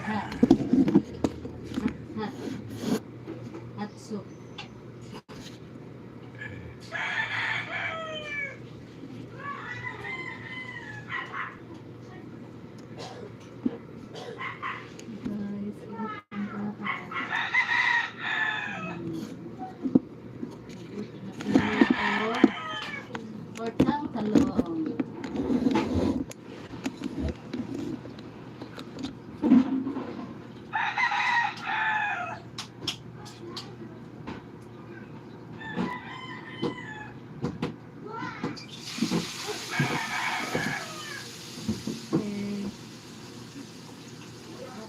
Hot. Hot. Hot soup. Guys, ingat ang bata. Portang talong. Okay.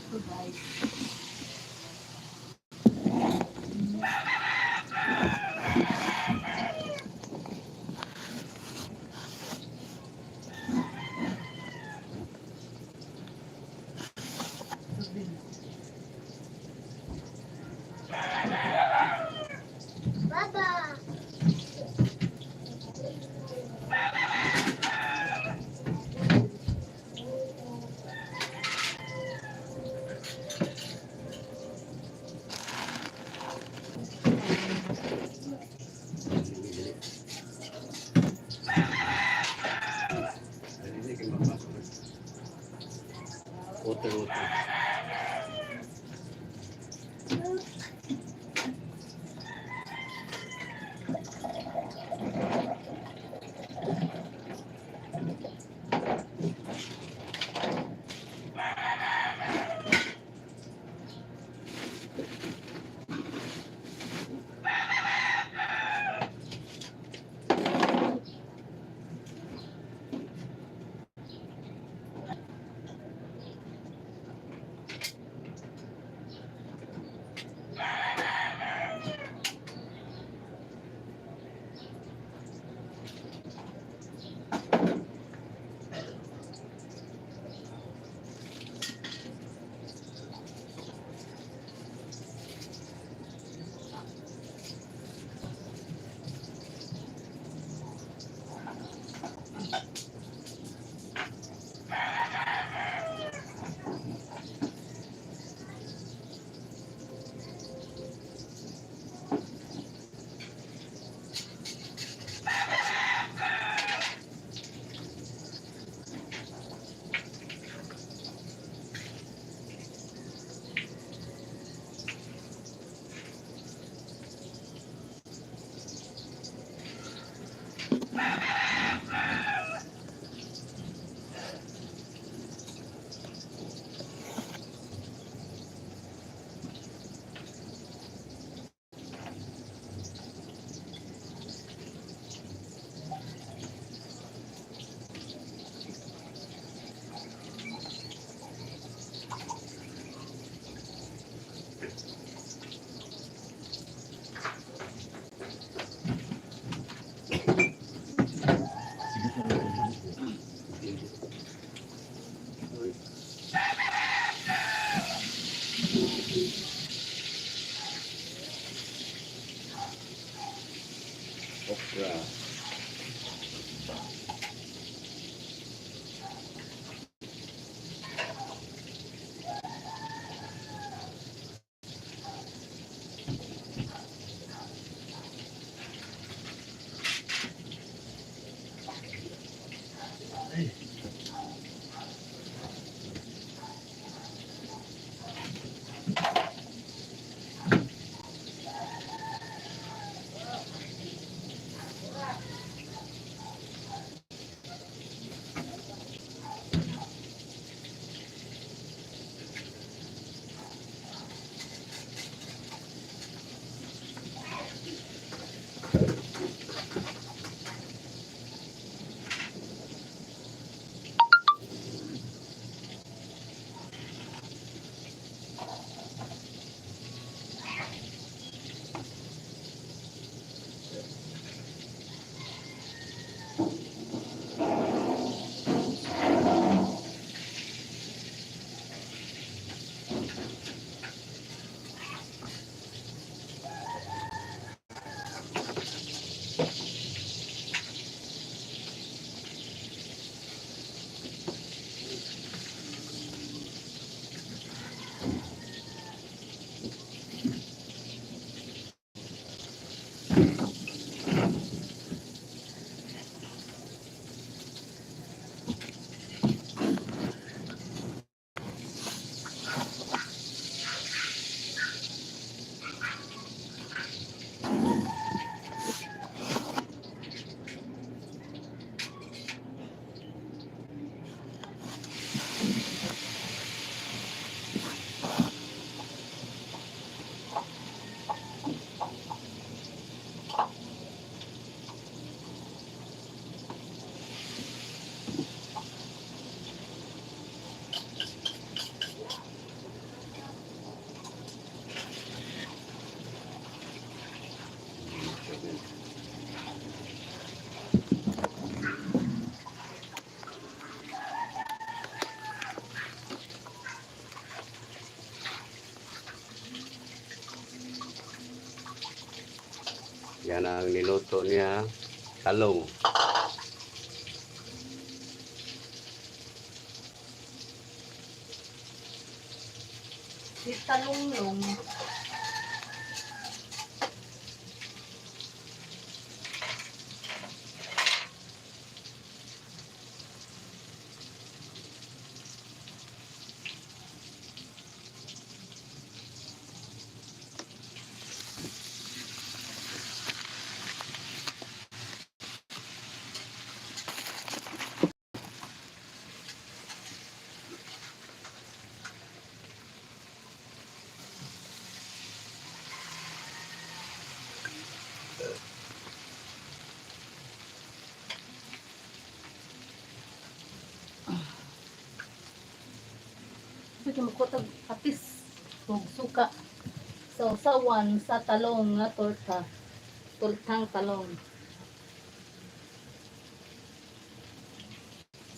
Ito guys. Baba. Water. Yan ang niluto niya, talong. Si talunglong. Pwede mo ko apis. Kung suka. Sausawan sa talong nga torta. Tortang talong.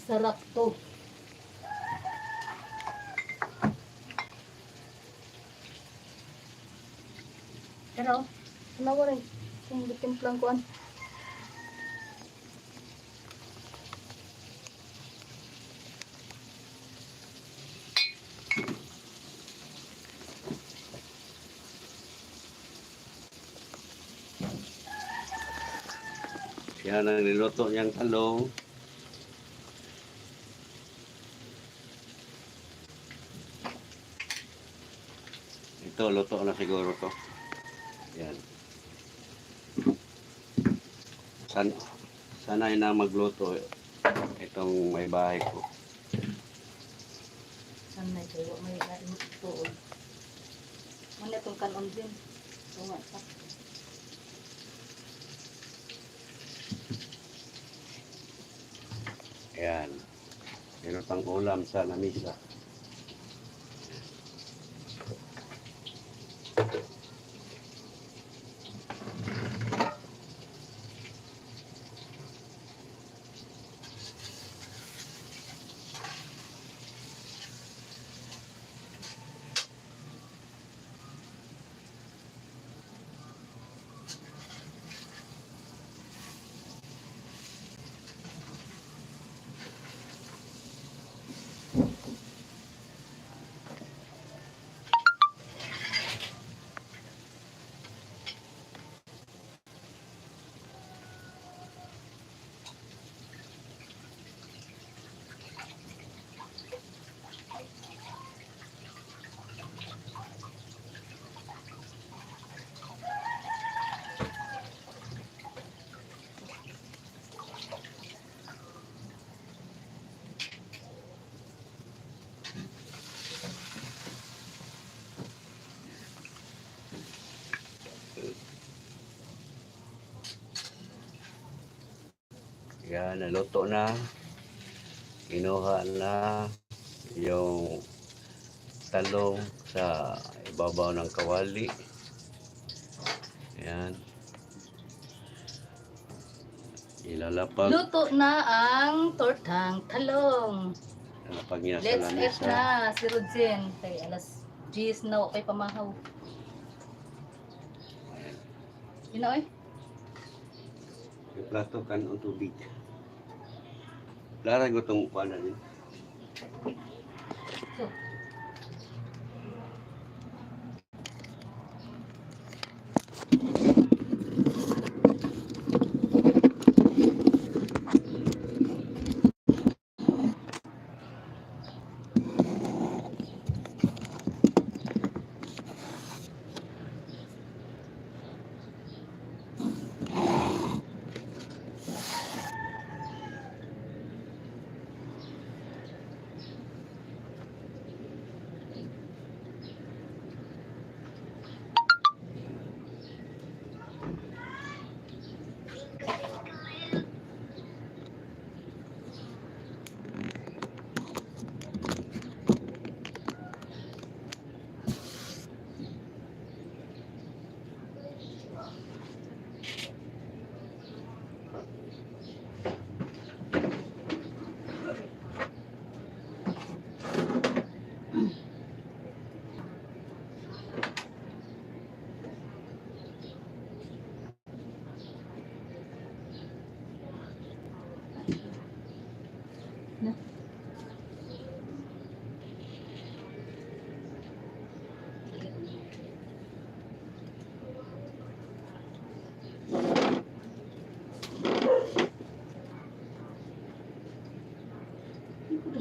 Sarap to. Pero, ano ko rin? Kung bitimplang kuan. Yan ang niluto niyang talong. Ito, luto na siguro to. Yan. Sanay na magluto itong may bahay ko. Sanay kayo. May tuod. Ano itong kanon din? Tunga pa. Yan. Meron pang ulam sa lamisa. Yan, naluto na. Kinuha na yung talong sa ibabaw ng kawali. Yan. Ilalapag. Luto na ang tortang talong. Ilalapag niya sa Let's eat lamisa. na si Rodjen. Kay alas 10 na kay pamahaw. Yun na, oy. Yung plato kan ang tubig. Lara ko itong kuwanan yun. So,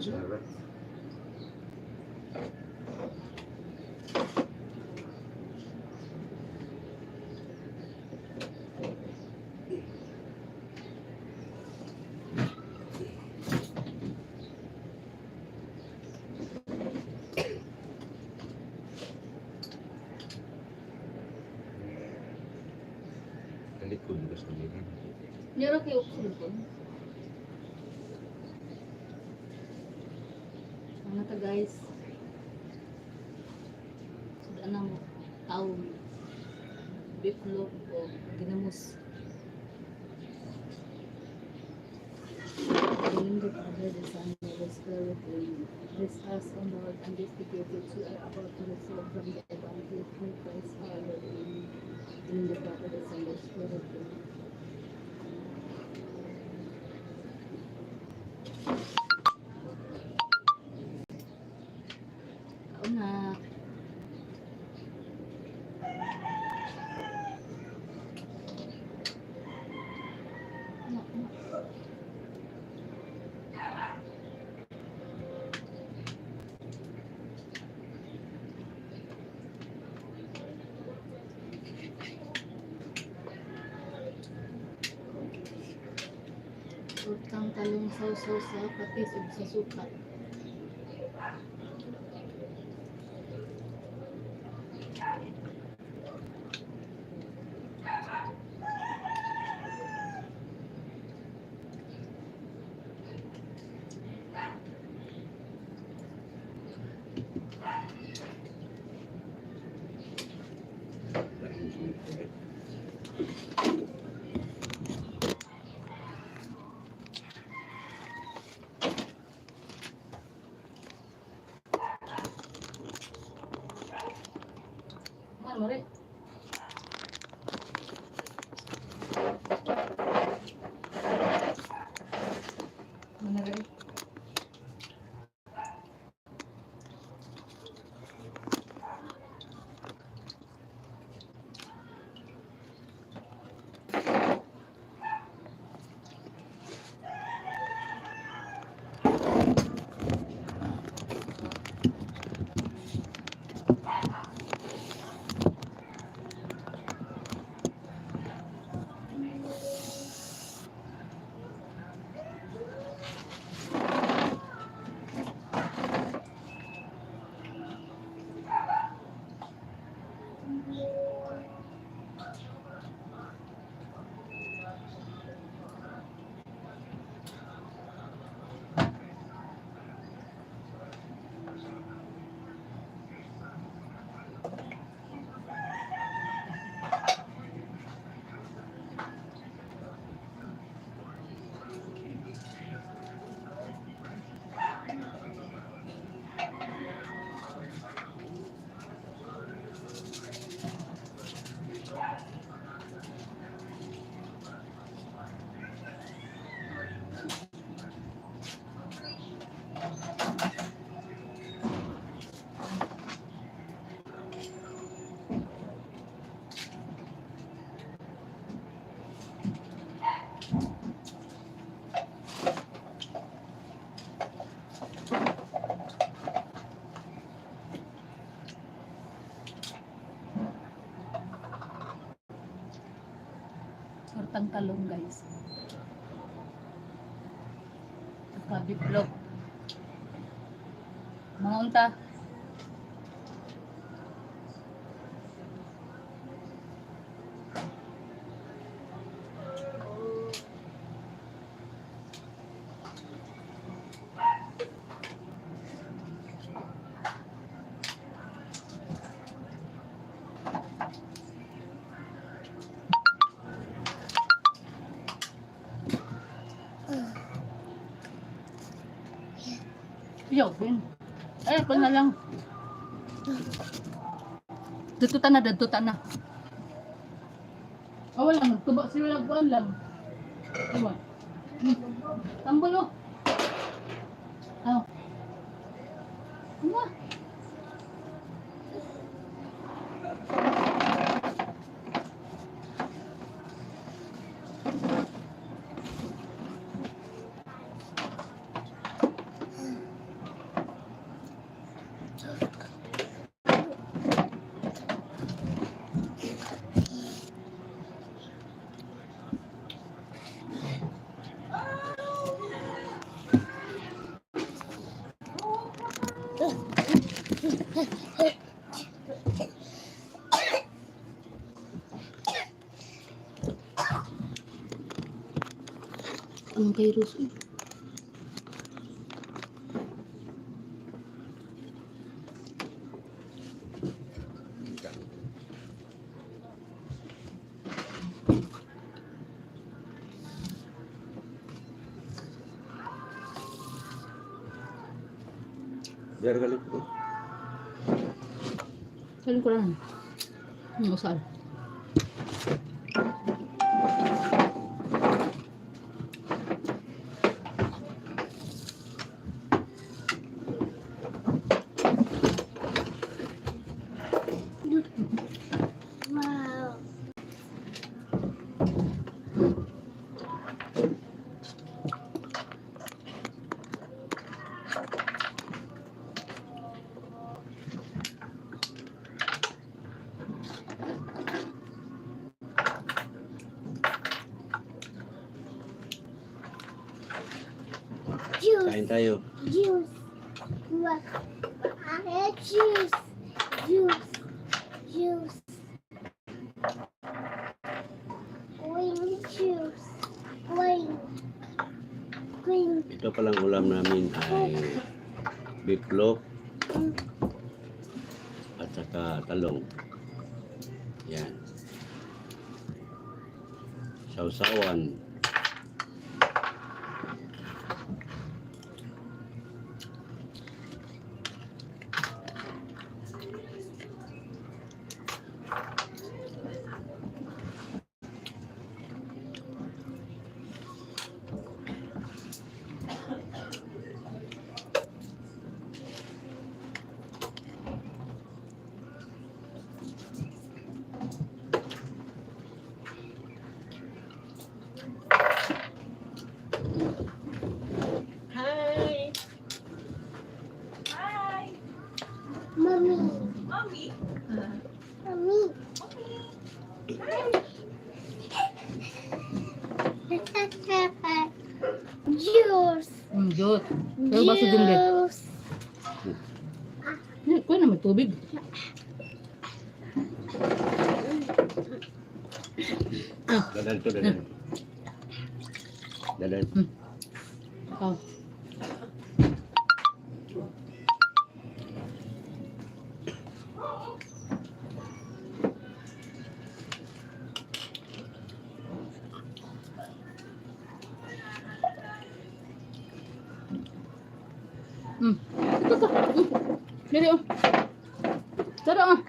Sarap. Ang likod ko sa liman. Meron kayo sa likod. Ano ta guys? Sudah nang taong bitlog o ginamos. Remember other the sun was clearly this us on the earth and this indicated we are about to receive from the abundant free Christ our Lord in the Father the Son the Spirit. Oo na. Ano, ano? Utang talong sausaw sa patis ug sa suka. Ano rin? Ano rin? Tortang talong guys. Saka bitlog. Mga unta. Yo, bin. Eh, ko na lang. Dututan na, dututan na. Oh, wala, magtuba sila buwan lang. Diba? Tambol oh. Oh. Ano? Ang virus eh. Biar galit ko. Saling ko lang. Usal. Wow. Juice. Kain tayo. Juice. What? Juice. Juice. Juice. Green juice. Green. Green. Ito palang ulam namin ay beef loaf at saka talong. Yan. Sausawan. Hi. Hi. Mommy. Mommy. Mommy. Juice. Diyos. Pero baso din din. Juice. Kuya na may tubig. Dadan to, dadan. Dadan. Oh. Ito. Dili oh. Tara ah.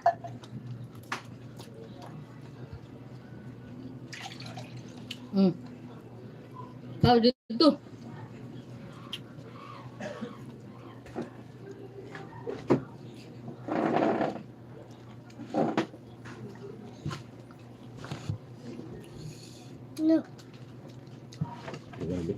Kau dito. No. Grabe.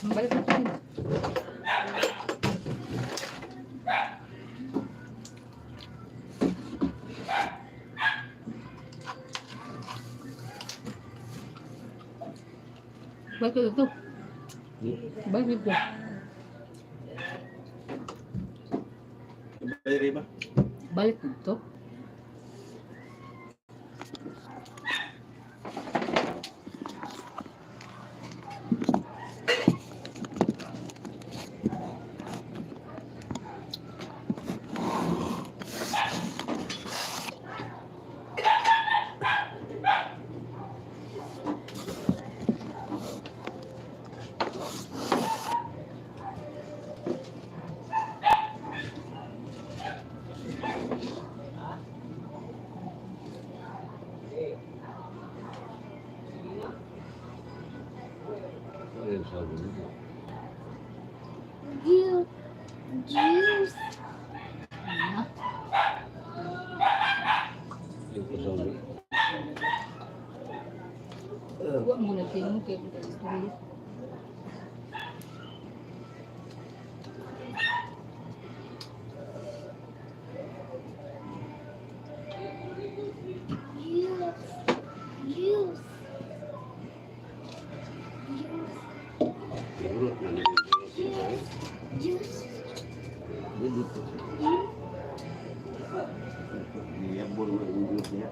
Balik na tayo. Balik dito. Balik dito. Bayari ba? Balik dito. Juice. Juice. Ah, Yung kasama. huwag mo na tingin kaya kita istorya. Juice. Juice. Urut na nililirot. Juice. Dito. Iyabon mo yung juice niya.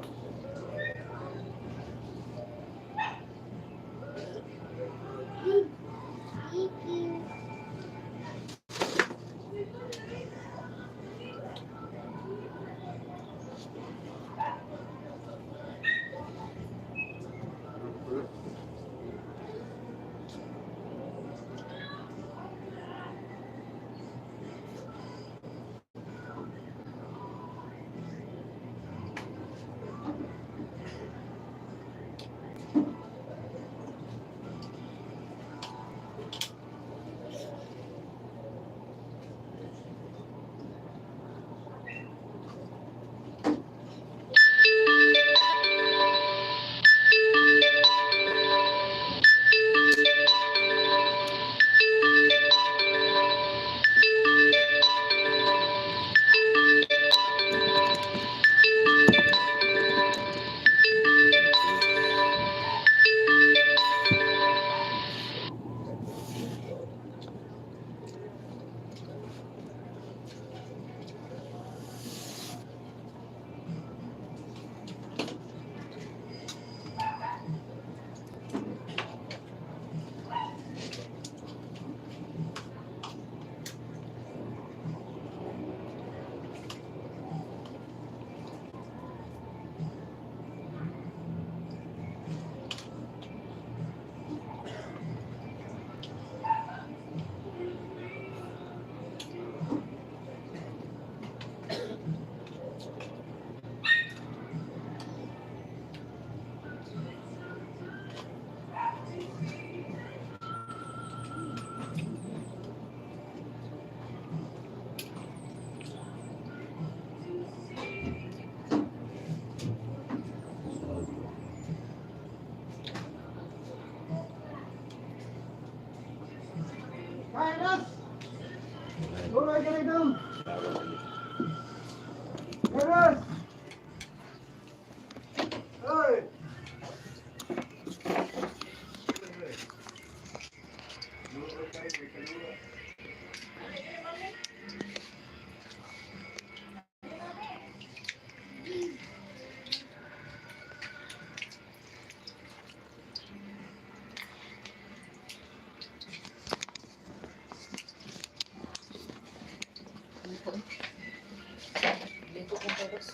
Dito kong peros.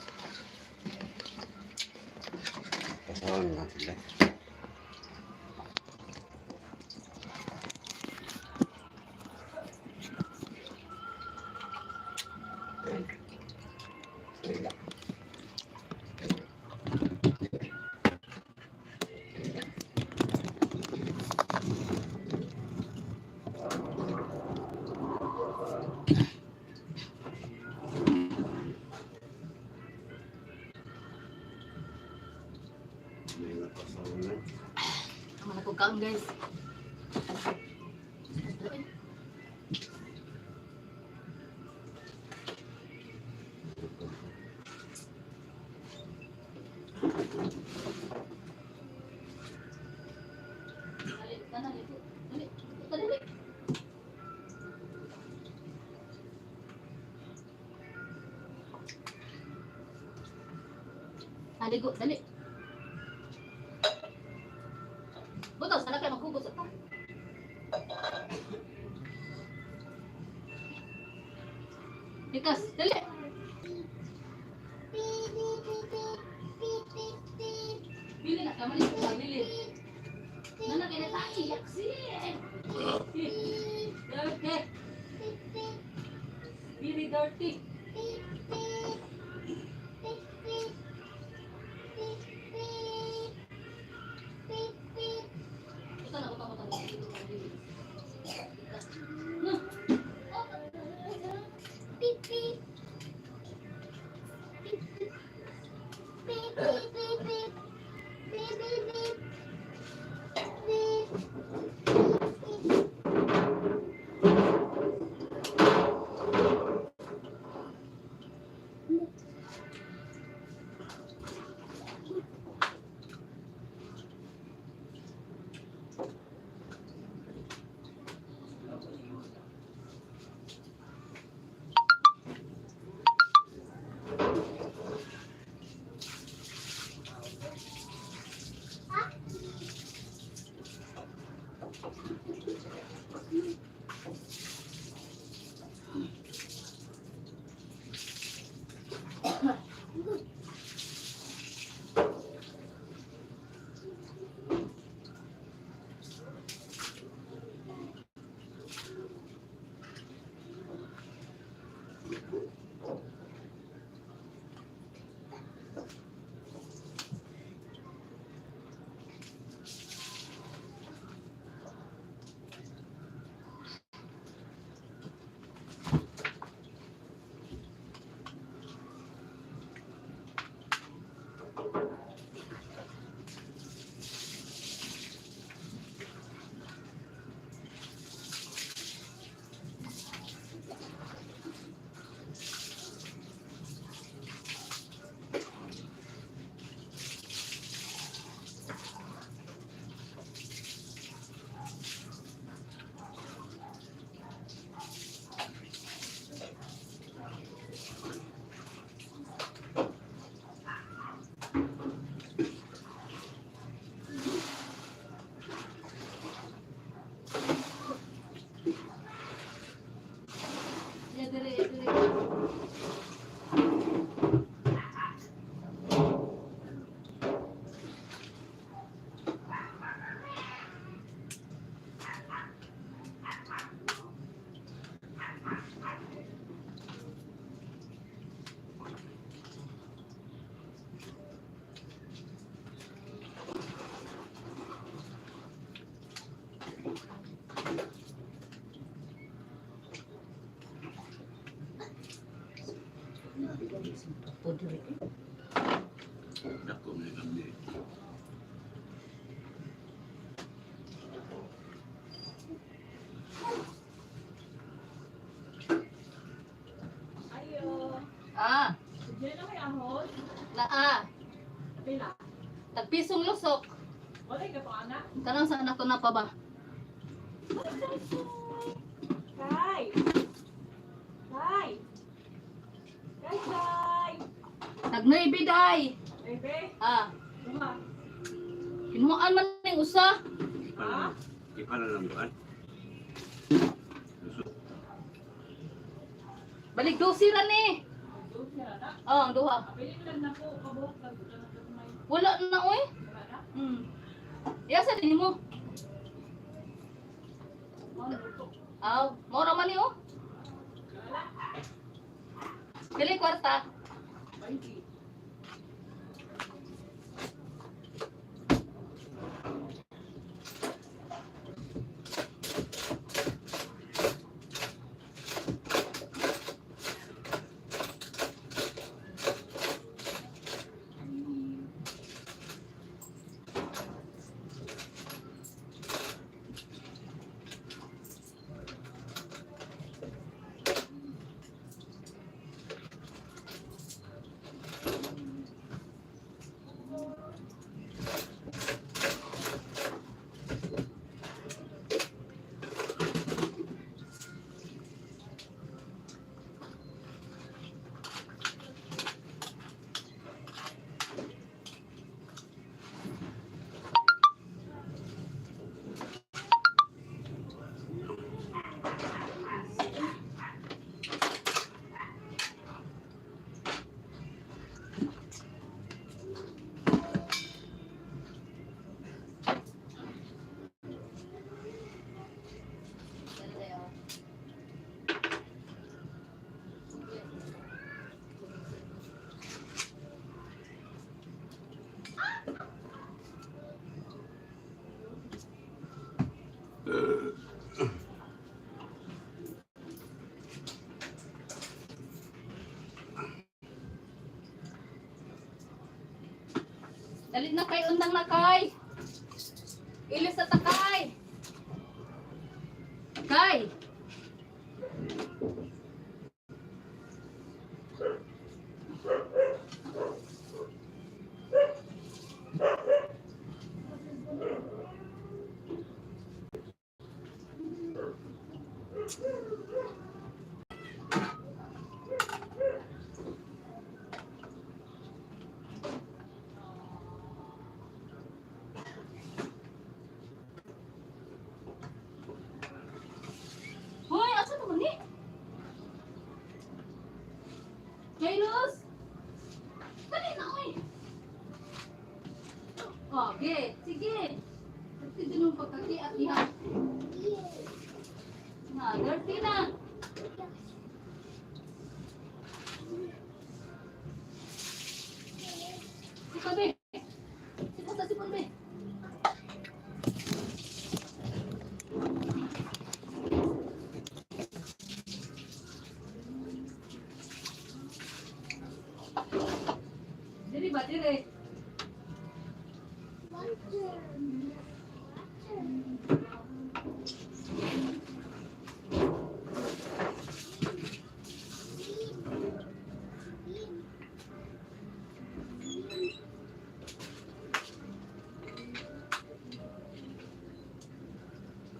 Pasawan na sila. May napasawan na. Mga pagkaon guys. Dali, kanan, dali. Dali, dali. Aligo, dali. Butos, anak kayo maghugot ito. Likas, dali. Bili na, kamali ko sa bili. Nana, kaya naiyak siya. Dirty. Bili dirty. Ito na, utang-utang. Ya, dire, dire. Dako may kami. Ah. Naa. Tagpisong lusok. Tanong saan ako na pa ba? Nagnoy-biday. Ah. Kinuhaan man ng usa. Ipa na lang doon. Balik dosi ra ni. Oh, ang duha. Wala na oy. Yasa din mo. Aw, mora man ni oh. Bili kwarta. Dalit na kay undang na kay. Ilis sa takay. Kay. Hoy, asa naman ni? Kailos! Dali na, oy! Okay, sige. Kasi din yung pagkaki at iha. Na, dirty na. Sipon, be. Sipon ta, sipon, be. Dili ba, dili?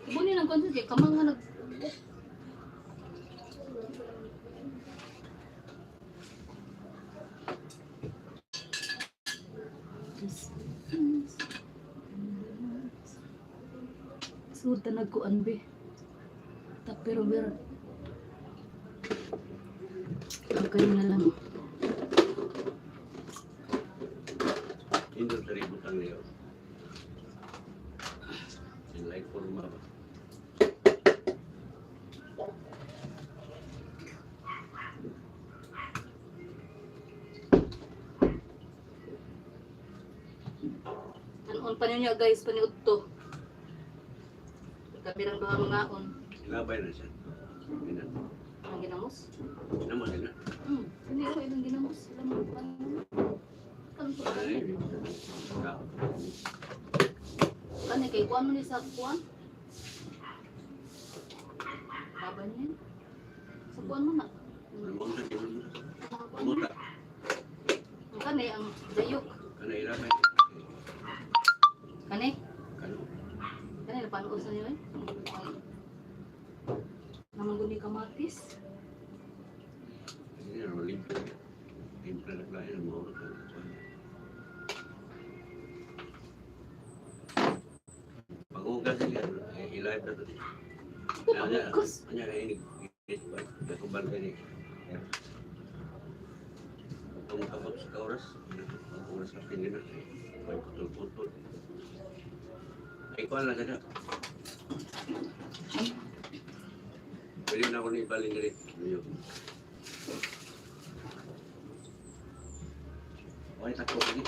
Ibunin ang konsus kay kamang nga nag Sud ta nagkuan be. Tapero ber. Okay na lang. Indot dari butang niyo. Sila forma ba? Anon pa niya guys paniud to. Kabirang duha mga on. Ilabay na siya. Ina. Ang ginamos. Naman sila. Hindi ko ilang ginamos. Ilang pa. Kanto Ay. Kani kay kuan mo ni sa kuan? Baban niya. Sa kuan mo na. Buta. Ang kani ang dayok. Kana ilabay. Kani? Kano? Kani na panuos na niyo eh. Naman guni kamatis. Ini adalah limpah. Limpah nak lain mau. Pag-ugas sila, ilay pa ito. Pagkukus. Hanya ini, kebal tadi. Kung kapag sa oras, pag-ugas sa pinina, may putol-putol. Ay, kuha lang ka. Pwede na ako na ibaling rin. Okay, takbo lagi.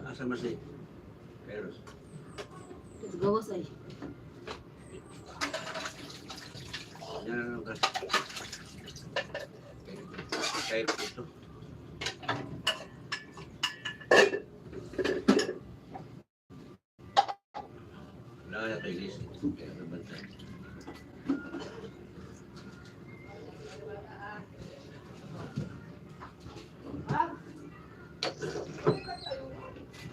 Asa masih? Eros. Gawas ay. Yan ang gas. Kayo ito. Wala kaya kayo list. Kaya nabantay.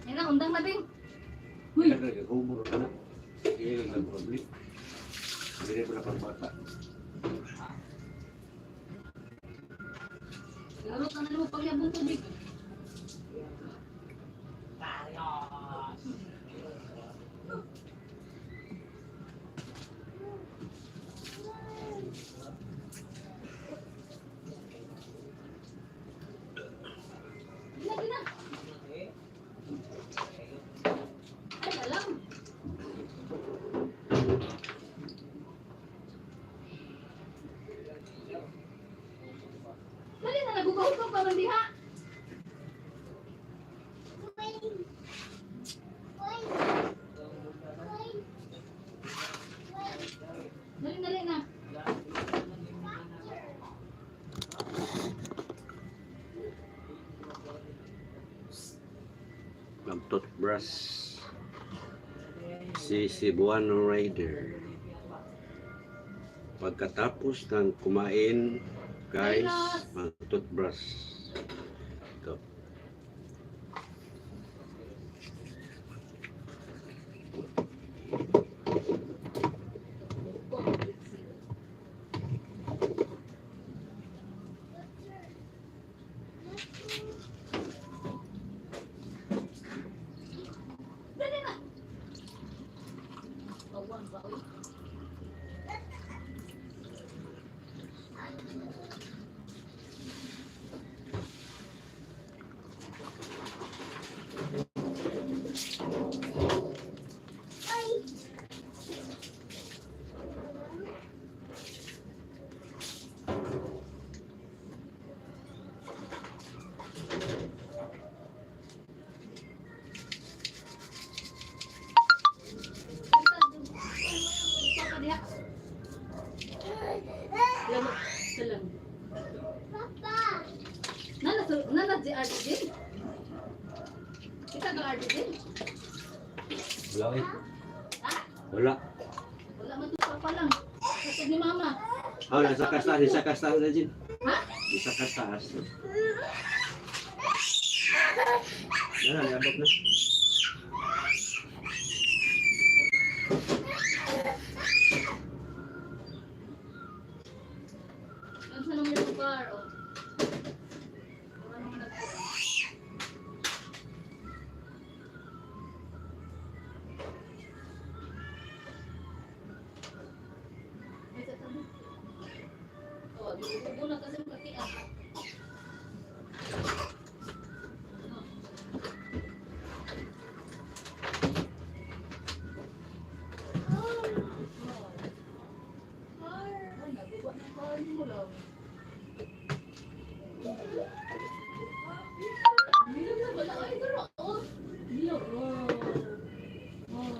Yan na, undang na bing. Uy! Humor ka na. Kaya lang problem. Hindi ko na pagbata. Laro ka na naman pagyabong tubig. Gina, gina. Ay, alam. Dali na, nagugahog pa man diha. Dali, dali na. Ang toothbrush. Si Cebuano Rider. Pagkatapos ng kumain, guys, ang toothbrush. Ito. Dali na. Awan. Kita ka arte din. Wala eh. Ha? Wala. Wala man to pa lang. Katog ni mama. Oh, nasa kastas na dyan. Ha? Nasa kastas. Yan, niabot na. Ang sa naman yung bar, oh. Ano mo nagpo? May sa tabi. Oh, di ko na kasi pati ah. Ay, nagawa ng bar mo lang. Bilang na wala ay pero oh. Bilang. Oh. Oh.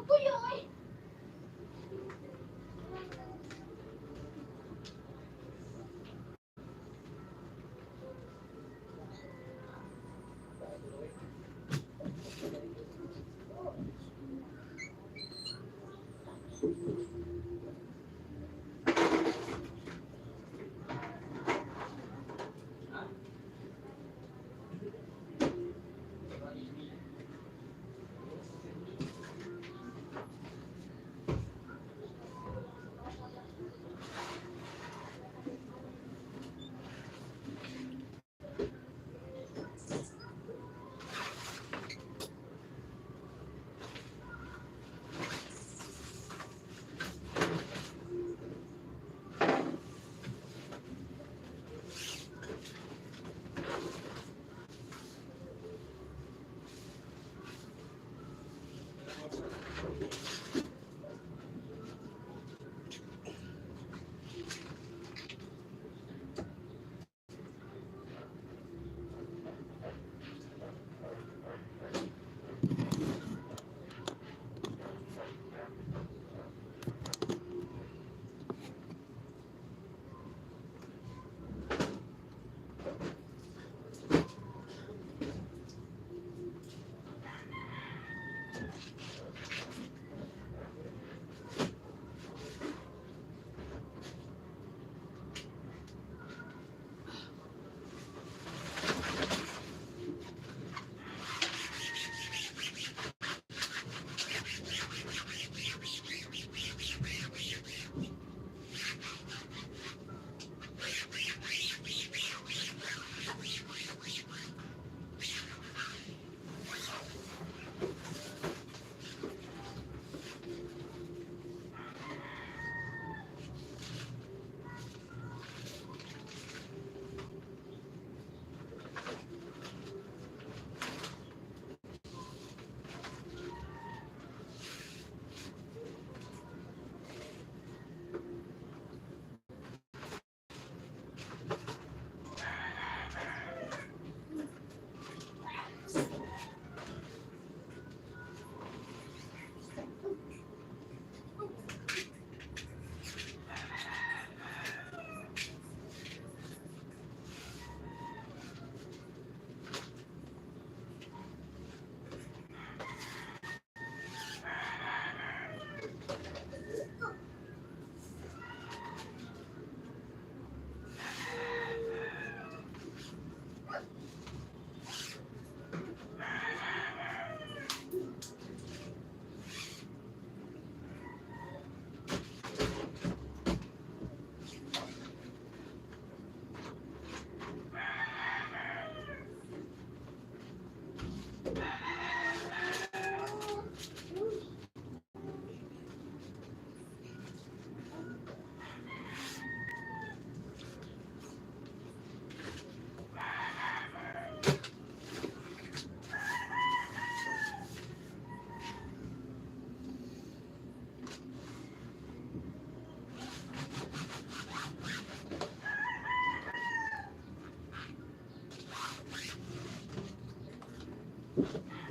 Kuya, ay.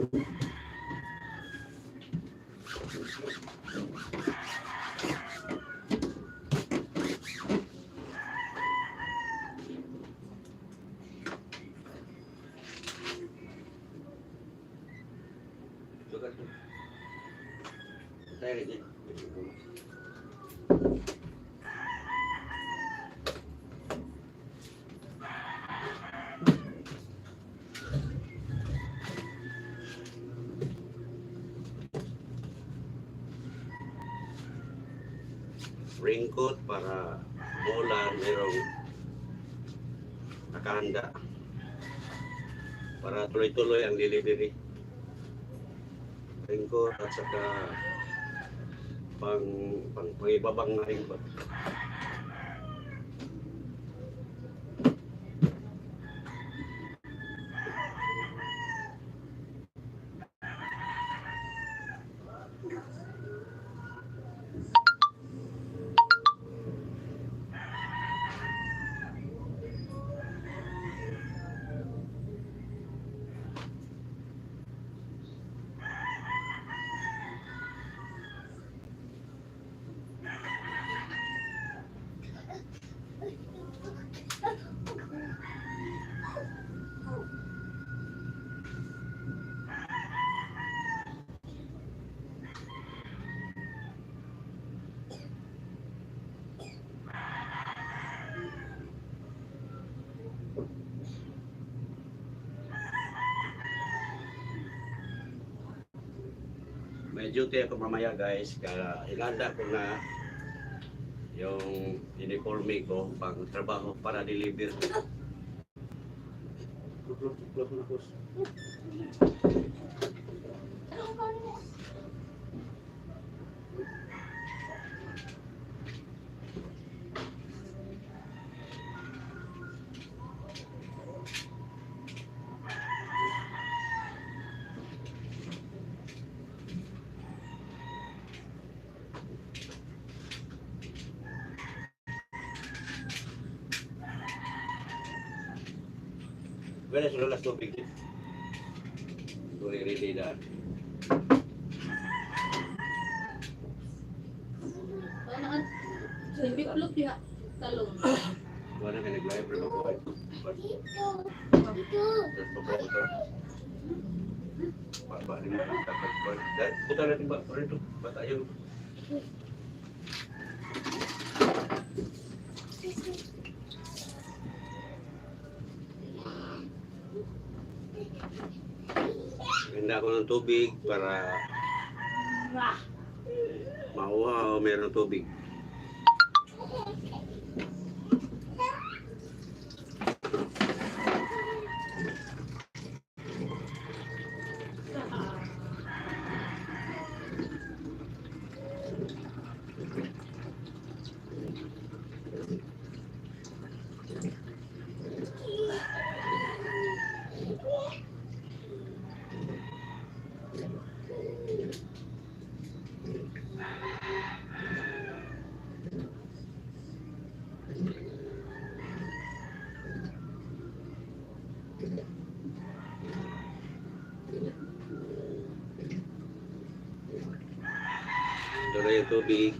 Sugar to. Tayo rin. Raincoat para umulan, mayroong nakahanda para tuloy-tuloy ang delivery. Raincoat at saka pangibabang na raincoat. May duty ako mamaya guys, kaya hinanda ko na yung uniforme ko pang trabaho para deliver. Wala sila last topic. Sorry, ready na. Paano sa biklop diha talong. Wala ka nag-live pero buhay. Dito. Dito. Ba ni mo dapat ba? Buta natin ba rito? Bata yung Handa ako ng tubig para mauha o meron tubig. Ito na yung tubig.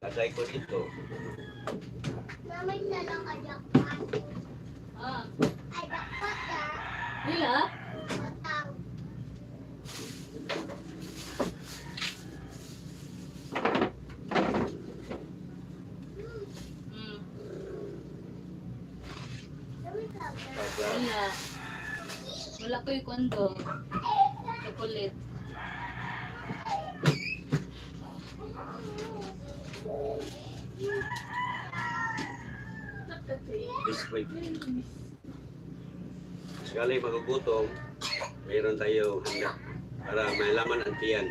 Lagay ko dito. Mamay na lang ajakpat. Ah, Ajakpat ah. nila? Matang. Mm. Pagka Wala. Wala ko yung kondo. Chocolate. biskwit. Sekali magugutom, mayroon tayo handa para may laman ang tiyan.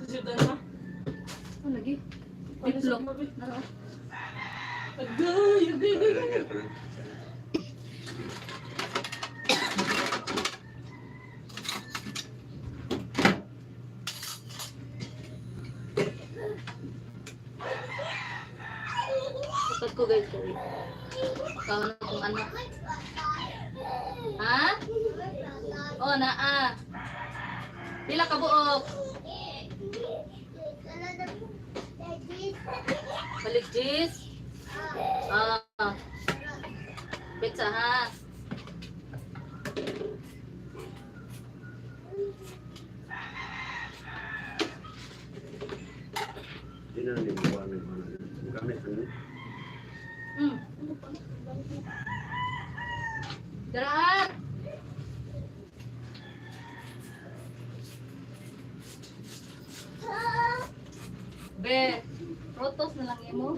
Susudan na. Oh, lagi. Biklop. Agay, agay. Kapag ko guys, kawan akong anak. Ha? Oh, naa. Pila ka buok? Balik jis. Ah. Pizza ha. Hindi na niliwan ng mga gamit. Ano pa? Daraat. Be, protos na lang imo.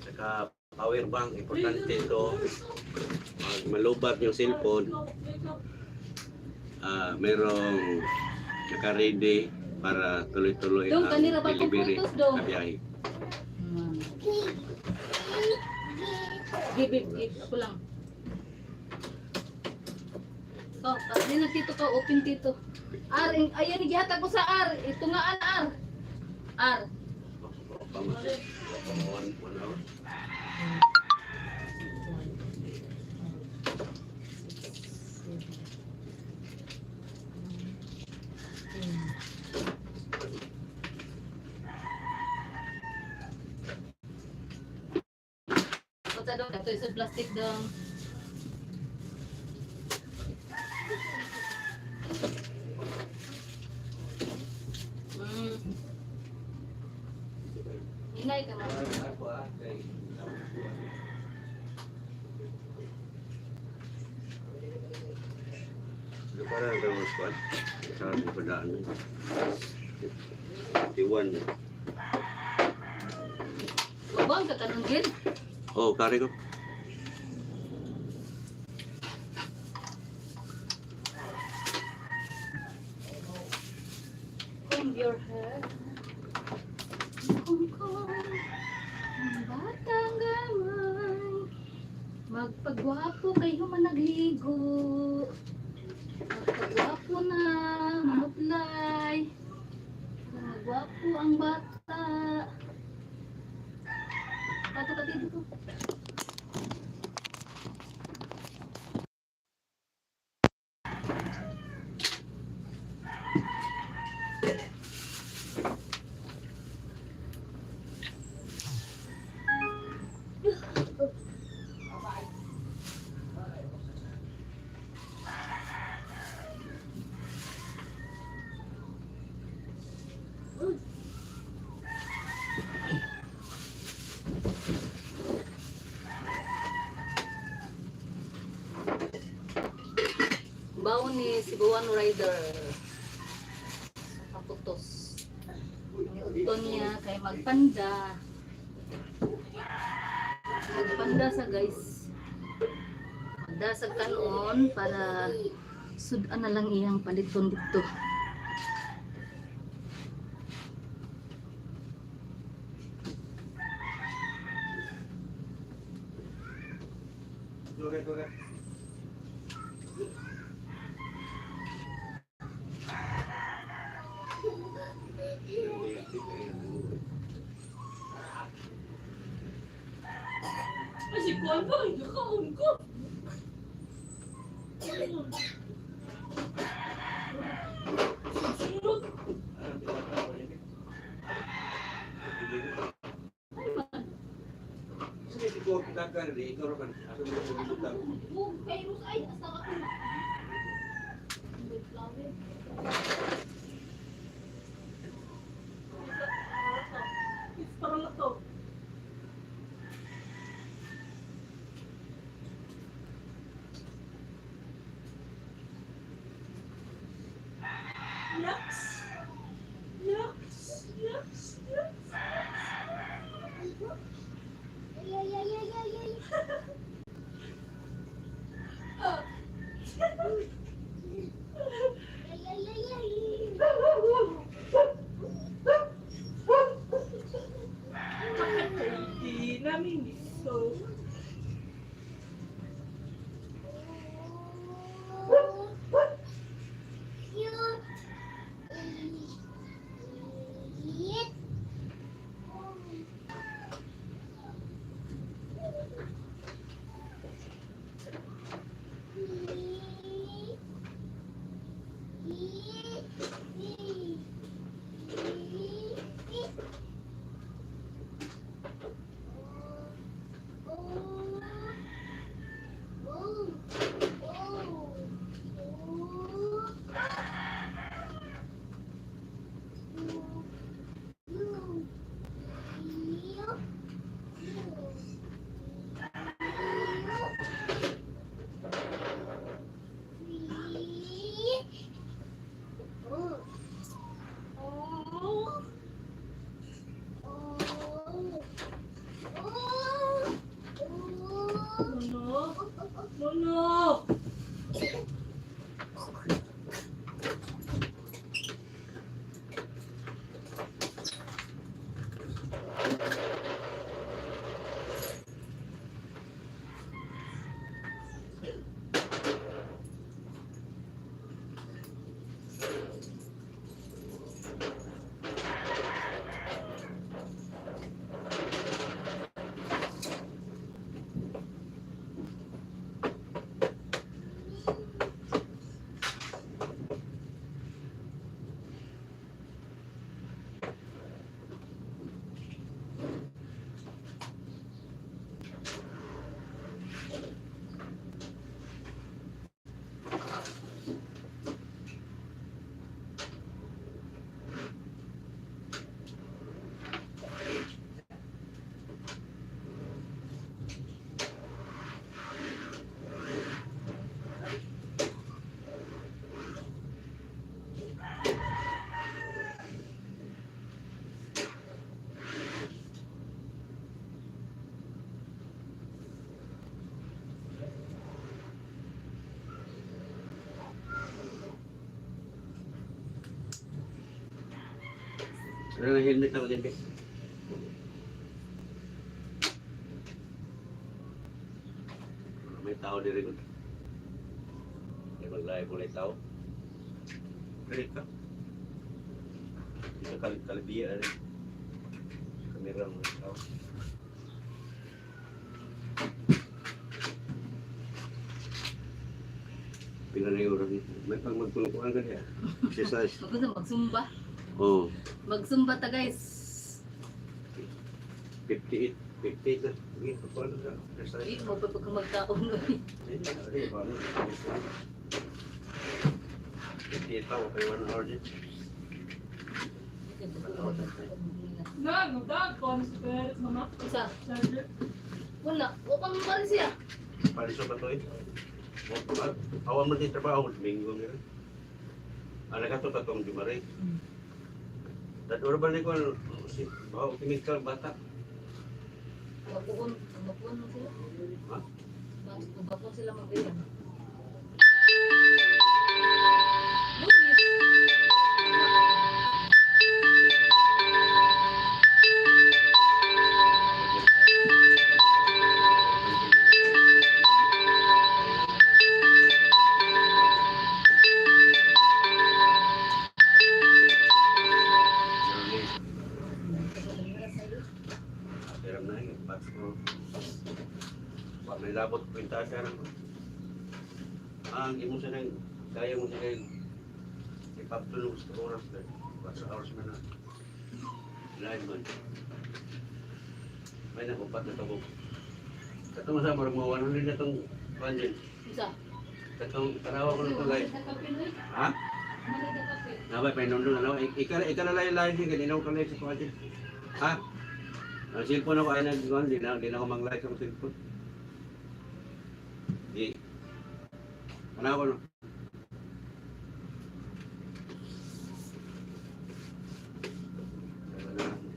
Saka power bank, importante ito. Pag malubat yung cellphone, merong naka-ready para tuloy-tuloy Dong, kanira ba itong delivery photos, Dong? sa biyahe. Give. Ako lang. So, tapos din na tito ka, open tito. Ayan, igihatag ko sa R. Ito nga R. R. Pamasit. 1 hour. Kota dong, ito isa plastic dong. Inay ka man. Para ito ang squad. Sa ating padaan. Tiwan. Babang ka kanong gin. Oh, kari ko. Comb your hair. Comb. Ang batang gamay. Magpagwapo kayo man nagligo. Magpagwapo na, maplay. Magwapo ang bata. Pato ka dito. Baon ni Cebuano Rider. Kaputos. Ito niya kay magpanda. Magpanda sa guys. Magda sa kanon para sudan na lang iyang paliton dito. Kasi kuwan ko, hindi ka ko. Sunod. Kay Rusay, asa ka na. Parang na to. Yucks. Yucks. Yucks. Yucks. Hindi namin gusto. Wala na helmet ako din, Be. May tao din rin. May mag-live ulit tao. Galit ka. Hindi ka kalibiya rin. Kamera mo tao. Pinanayo rin dito. May pang magtulungan ka niya. Exercise. Maganda magsumba. Oo. Magsumba ta guys. 58. 58 na. Sige, paano ka? Exercise. Ay, magpapag magkaon no. Hindi, paano? 58 pa, okay, 1 hour din. Nagdagkon sa peret, mama. Isa. Charger. Wala. Upang marin siya. Paliso pa to eh. Awan mo din trabaho, Domingo nga. Anak ka to tatong Jumare. Dan ora ba ni ko si bawo timid ka bata. Magpukon mo sila. Ha? Magpukon sila mag-iyan. Pero na yung box ko. Wag may labot kwenta siya na. Ang imo sa nang kaya mo sila ipaptulong sa oras na. Sa hours man na. Live man. May nakupat na tabok. Katong sa marang mawanan rin na itong panjin. Isa. Katong tarawa ko na itong live. Ha? Nabay, may nundun na naman. Ika na lain-lain din, ganinaw ka live sa panjin. Ha? Ang cellphone ako ay nag-gone, di na ako mang-like sa cellphone. Di. Ano ako no?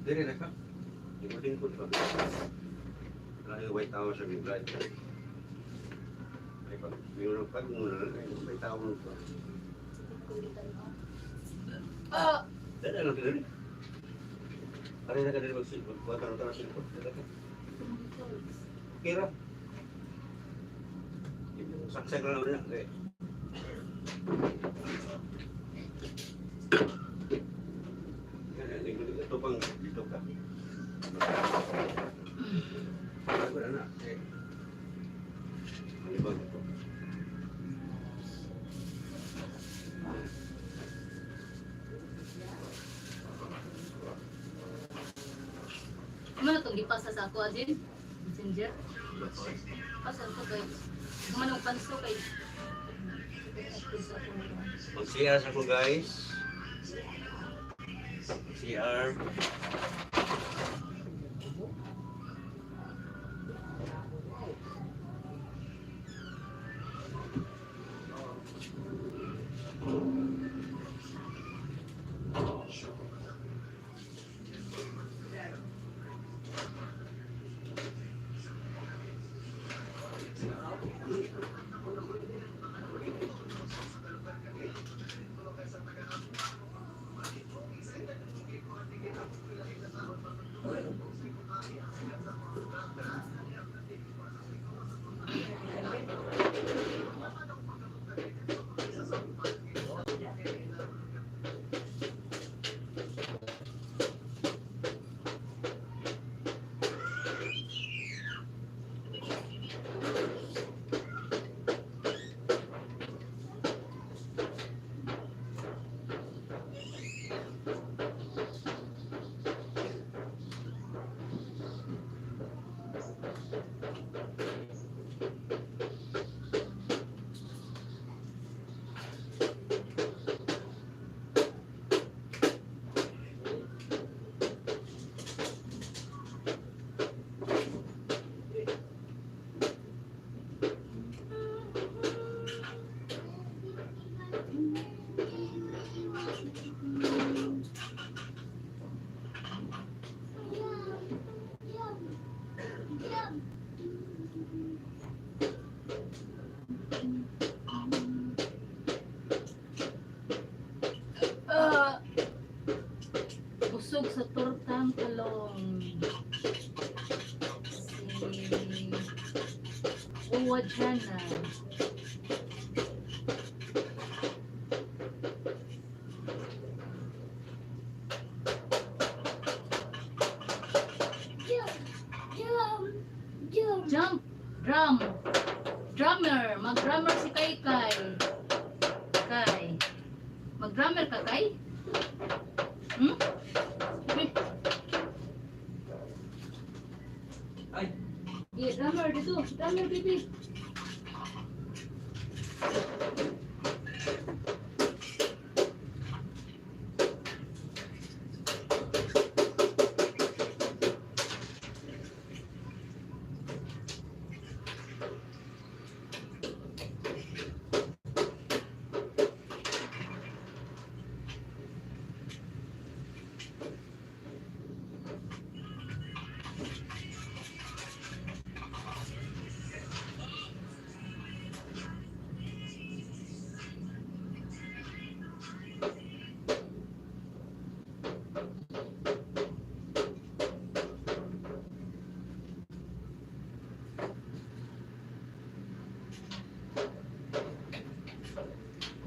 Dili na ka. Di mo din po pa. Wala yung white towel sa big light. Ay pag mayroon pag muna na may towel pa. Dada lang ka rin. Kaya na ka din magbuhat ka ng cellphone. Dada ka. Kira. Saksak lang na. Okay. Ito pang dito ka. Wala na. Ano ba ito? Ano na itong gipasa sa ako, Adin? Messenger? Pasal ko kay. Kumanong panso kay. Mag-CR ako guys. CR. sa tortang talong. Si Uwa Jana. Jump! Drum! Drummer! Mag-drummer si Kai Kai. Kai. Mag-drummer ka, Kai? Hmm? Bibi. Ay! Yeah, drummer dito. Drummer, baby.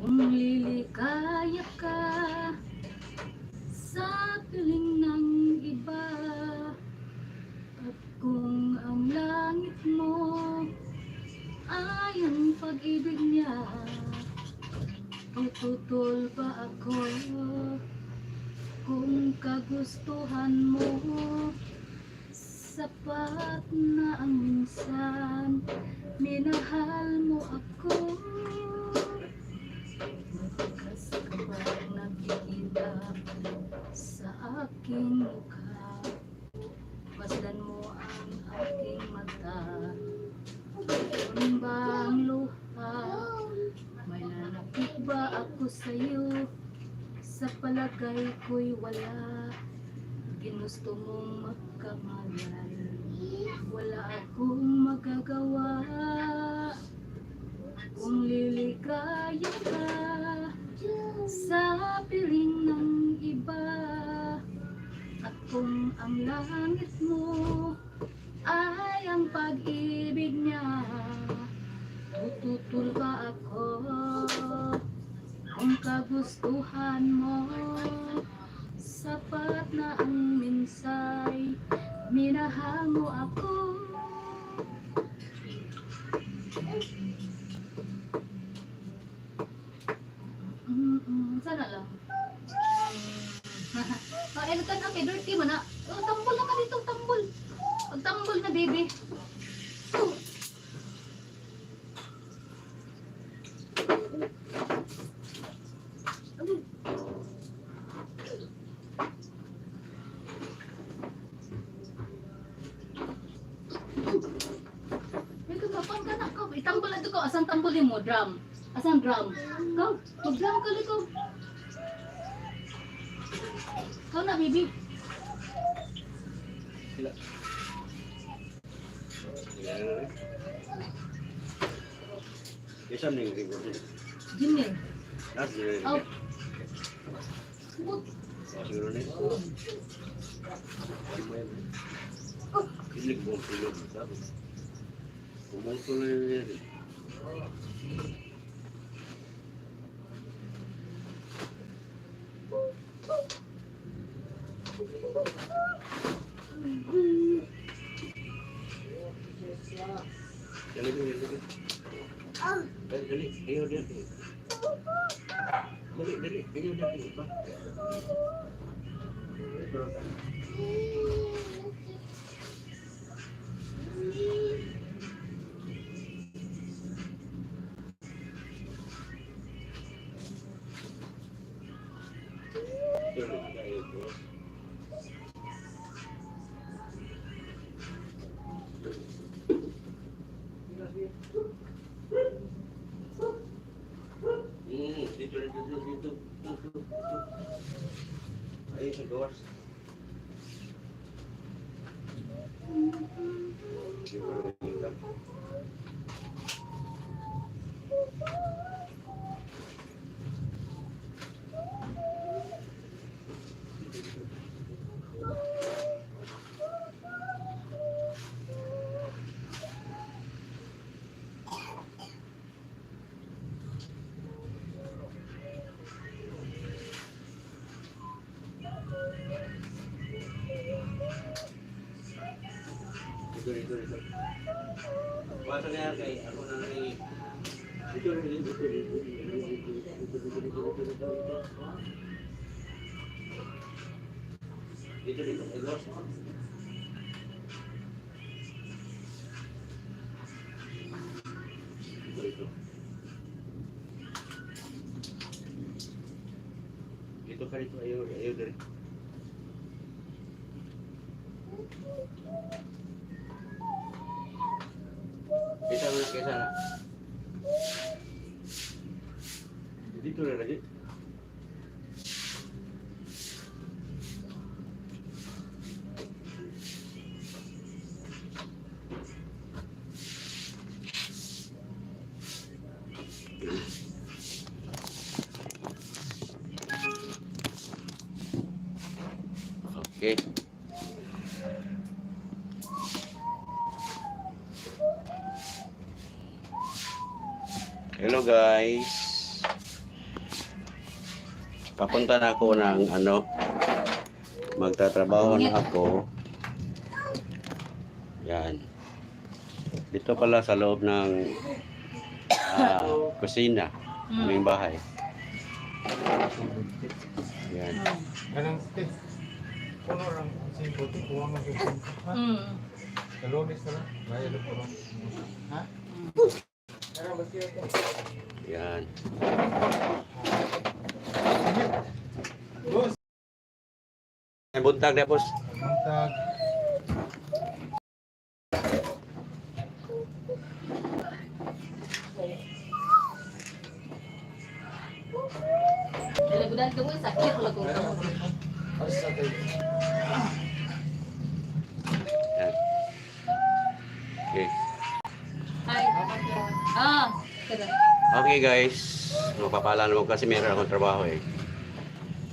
Kung liligaya ka sa piling ng iba, at kung ang langit mo ay ang pag-ibig niya, tututol pa ako. Kung kagustuhan mo, sapat na ang minsan minahal mo ako. Magkas kapag nakikita sa aking mukha, masdan mo ang aking mata. Meron bang luha? May nanakit ba ako sa'yo? Sa palagay ko'y wala. Ginusto mong magkamalay, wala akong magagawa. Kung liligaya ka sa piling ng iba, at kung ang langit mo ay ang pag-ibig niya, tututol ba ako? Kung kagustuhan mo, sapat na ang minsay minahal mo ako. Sana lang. Ano ka na, kay dirty mo na. Oh, tambol na ka dito, tambol. Pagtambol na, baby. Ito, kapag ka na, itambol na ito ko. Asang tambulin mo? Drum. Asang drum? Kau, mag-drum ka dito. Kau na, baby. Sila. Sila na rin. Isa na yung record nila. Jimmy. Lahat nila rin. Oh. What? Siguro na ito. Ano mo yan? Pilig mo ang pilog. Sabi. Pumunto na yun yan. Dali, dali, dali. Dali, dali. Ayaw, dali. Dali, dali. Ayaw, dali. Ba? Dali, ayaw, dali. Dito, dito, dito, dito, dito. Ayun sa gawas. Dito, dito. Dito. Basta na yan kay ako na rin. Dito. Dito. Egos. Dito. Dito ka rito. Ayaw dito. Kita mo na kaysa na. Dito na lagi. Okay. Hello guys. Papunta na ako ng magtatrabaho na ako. Yan. Dito pala sa loob ng kusina, aming bahay. Yan. Ganang teh. Puno lang simple tu kuha mo gyud. Kalonis na lang. Bayad ko lang. Ha? Ara ba siya ko? Yan. Boss, Ay, buntag na, boss. mantag. Lagudan kamu sakit lagu kamu. Asa kay. Yan. Okay. Hai. Kada. Okay guys, mapapala naman kasi meron akong trabaho eh.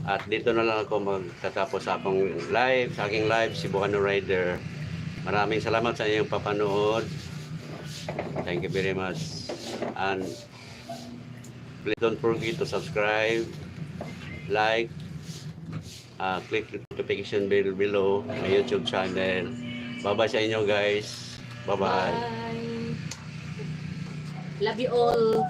At dito na lang ako magtatapos sa akong live, sa aking live, Cebuano Rider. Maraming salamat sa inyong papanood. Thank you very much. And please don't forget to subscribe, like, click the notification bell below my YouTube channel. Bye-bye sa inyo guys. Bye-bye. Bye. Love you all.